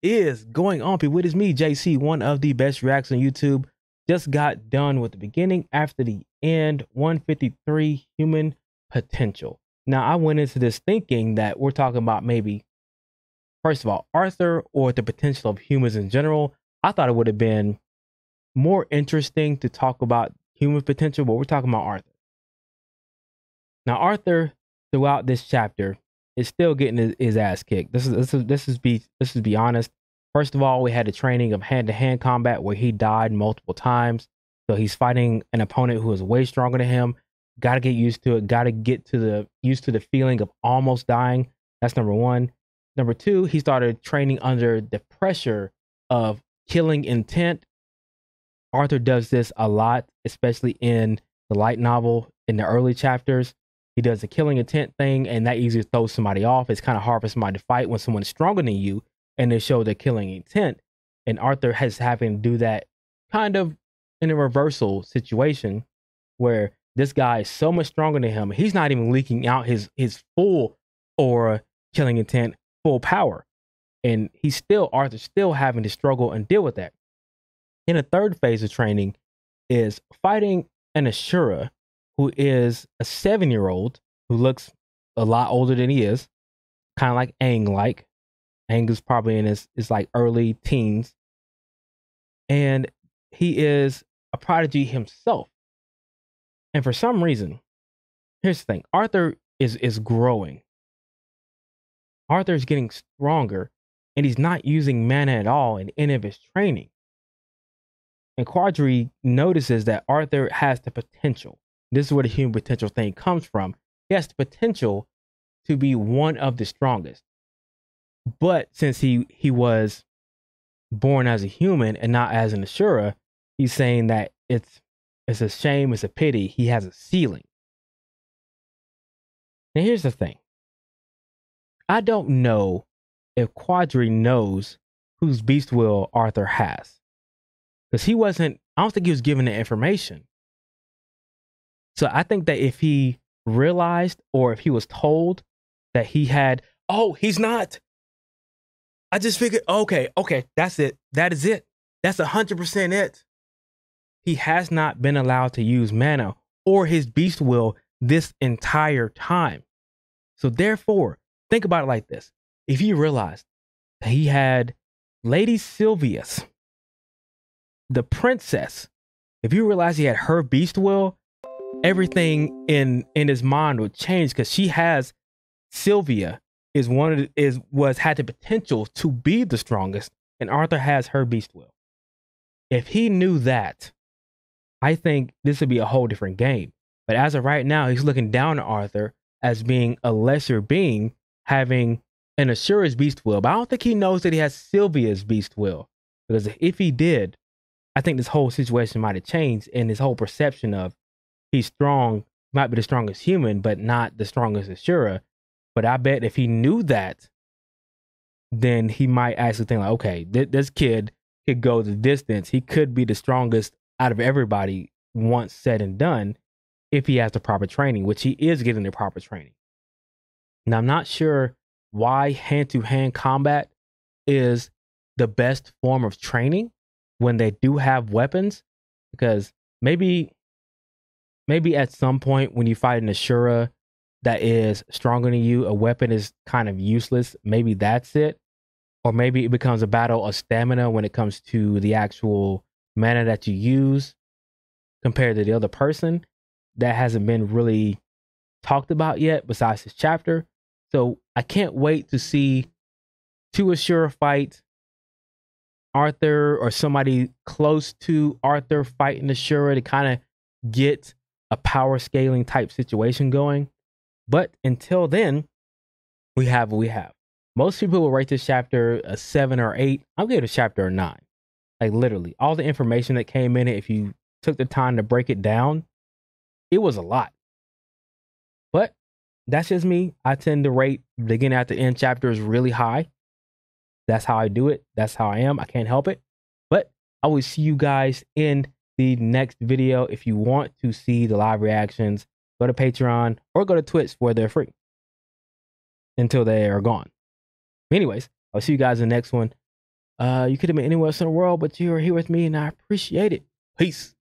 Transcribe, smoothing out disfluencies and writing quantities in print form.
is going on, people? It is me, JC, one of the best reacts on YouTube. Just got done with the beginning after the end, 153 human potential. Now, I went into this thinking that we're talking about maybe, first of all, Arthur or the potential of humans in general. I thought it would have been more interesting to talk about human potential, but we're talking about Arthur. Now, Arthur, throughout this chapter, is still getting his ass kicked. This is be honest. First of all, we had a training of hand-to-hand combat where he died multiple times. So he's fighting an opponent who is way stronger than him. Got to get used to it. Got to get used to the feeling of almost dying. That's number one. Number two, he started training under the pressure of killing intent. Arthur does this a lot, especially in the light novel in the early chapters. He does the killing intent thing, and that easily throws somebody off. It's kind of hard for somebody to fight when someone is stronger than you and they show the killing intent. And Arthur has having to do that kind of in a reversal situation where this guy is so much stronger than him. He's not even leaking out his full aura killing intent, full power. And Arthur's still having to struggle and deal with that. In the third phase of training is fighting an Ashura, who is a 7-year-old who looks a lot older than he is, kind of like Aang. Aang is probably in his like early teens, and he is a prodigy himself. And for some reason, here's the thing: Arthur is growing. Arthur is getting stronger, and he's not using mana at all in any of his training. And Quadri notices that Arthur has the potential. This is where the human potential thing comes from. He has the potential to be one of the strongest. But since he was born as a human and not as an Ashura, he's saying that it's a shame, it's a pity. He has a ceiling. Now here's the thing. I don't know if Quadri knows whose beast will Arthur has. Because I don't think he was given the information. So I think that if he realized or if he was told that he had, he's not. I just figured, okay, that's it. That is it. That's 100% it. He has not been allowed to use mana or his beast will this entire time. So therefore, think about it like this. If you realized that he had Lady Sylvia's, the princess, if you realize he had her beast will, everything in his mind would change, because she has Sylvia had the potential to be the strongest, and Arthur has her beast will. If he knew that, I think this would be a whole different game. But as of right now, he's looking down at Arthur as being a lesser being, having an Ashura's beast will. But I don't think he knows that he has Sylvia's beast will, because if he did, I think this whole situation might have changed, and his whole perception of he's strong, might be the strongest human, but not the strongest Ashura. But I bet if he knew that, then he might actually think like, okay, this kid could go the distance. He could be the strongest out of everybody once said and done if he has the proper training, which he is getting the proper training. Now, I'm not sure why hand-to-hand combat is the best form of training when they do have weapons, because maybe at some point when you fight an Ashura that is stronger than you, a weapon is kind of useless. Maybe that's it. Or maybe it becomes a battle of stamina when it comes to the actual mana that you use compared to the other person. That hasn't been really talked about yet besides this chapter. So I can't wait to see two Ashura fight Arthur, or somebody close to Arthur fighting Ashura, to kind of get a power scaling type situation going. But until then, we have what we have. Most people will rate this chapter a 7 or 8. I'm giving this chapter a 9. Like literally, all the information that came in it, if you took the time to break it down, it was a lot. But that's just me. I tend to rate beginning at the end chapters really high. That's how I do it. That's how I am. I can't help it. But I will see you guys in the next video. If you want to see the live reactions, go to Patreon or go to Twitch where they're free until they are gone. Anyways, I'll see you guys in the next one. You could have been anywhere else in the world, but you are here with me, and I appreciate it. Peace.